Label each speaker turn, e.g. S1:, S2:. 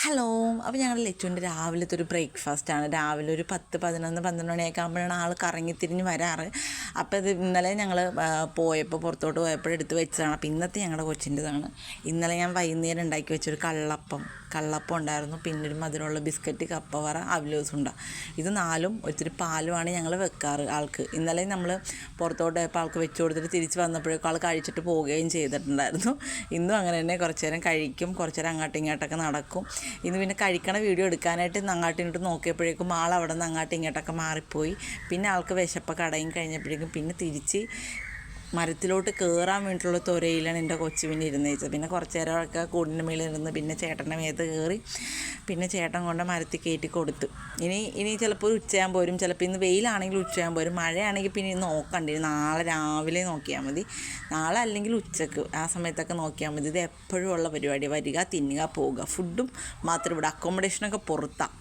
S1: Hello. അപ്പോൾ ഞങ്ങളുടെ ലച്ചുവിൻ്റെ രാവിലത്തെ ഒരു ബ്രേക്ക്ഫാസ്റ്റാണ്. രാവിലെ ഒരു 10-11 മണിയൊക്കെ ആകുമ്പോഴാണ് ആൾ കറങ്ങിത്തിരിഞ്ഞ് വരാറ്. അപ്പോൾ ഇത് ഇന്നലെ ഞങ്ങൾ പുറത്തോട്ട് പോയപ്പോൾ എടുത്ത് വെച്ചതാണ്. അപ്പോൾ ഇന്നത്തെ ഞങ്ങളുടെ കൊച്ചിൻ്റെതാണ്. ഇന്നലെ ഞാൻ വൈകുന്നേരം ഉണ്ടാക്കി വെച്ചൊരു കള്ളപ്പം ഉണ്ടായിരുന്നു. പിന്നെ ഒരു മധുരമുള്ള ബിസ്ക്കറ്റ്, കപ്പവറ, അവലോസും ഉണ്ട്. ഇത് 4ഉം ഒത്തിരി പാലുമാണ് ഞങ്ങൾ വെക്കാറ് ആൾക്ക്. ഇന്നലെ നമ്മൾ പുറത്തോട്ട് പോയപ്പോൾ ആൾക്ക് വെച്ച് കൊടുത്തിട്ട് തിരിച്ച് വന്നപ്പോഴേക്കും ആൾ കഴിച്ചിട്ട് പോവുകയും ചെയ്തിട്ടുണ്ടായിരുന്നു. ഇന്നും അങ്ങനെ തന്നെ കുറച്ച് നേരം കഴിക്കും, കുറച്ച് നേരം അങ്ങോട്ടും ഇങ്ങോട്ടൊക്കെ നടക്കും. ഇന്ന് പിന്നെ കഴിക്കണ വീഡിയോ എടുക്കാനായിട്ട് അങ്ങോട്ടും ഇങ്ങോട്ട് നോക്കിയപ്പോഴേക്കും ആൾ അവിടെ നിന്ന് അങ്ങോട്ടും ഇങ്ങോട്ടൊക്കെ മാറിപ്പോയി. പിന്നെ ആൾക്ക് വിശപ്പൊക്കെ അടയും കഴിഞ്ഞപ്പോഴേക്കും പിന്നെ തിരിച്ച് മരത്തിലോട്ട് കയറാൻ വേണ്ടിയിട്ടുള്ള തൊരയിലാണ് എൻ്റെ കൊച്ചു പിന്നെ ഇരുന്നേച്ചത്. പിന്നെ കുറച്ച് നേരമൊക്കെ കൂടിൻ്റെ മേളിൽ ഇരുന്ന് പിന്നെ ചേട്ടൻ്റെ മേത്ത് കയറി. പിന്നെ ചേട്ടൻ കൊണ്ട് മരത്തിൽ കയറ്റി കൊടുത്തു. ഇനി ചിലപ്പോൾ ഒരു ഉച്ചയാകുമ്പോൾ വരും. ചിലപ്പോൾ ഇന്ന് വെയിലാണെങ്കിൽ ഉച്ചയാകുമ്പോൾ വരും. മഴയാണെങ്കിൽ പിന്നെ ഇന്ന് നോക്കണ്ടേ, നാളെ രാവിലെ നോക്കിയാൽ മതി. നാളെ അല്ലെങ്കിൽ ഉച്ചക്ക് ആ സമയത്തൊക്കെ നോക്കിയാൽ മതി. ഇത് എപ്പോഴും ഉള്ള പരിപാടി. വരിക, തിന്നുക, പോവുക. ഫുഡും മാത്രം ഇവിടെ. അക്കോമഡേഷനൊക്കെ പുറത്താണ്.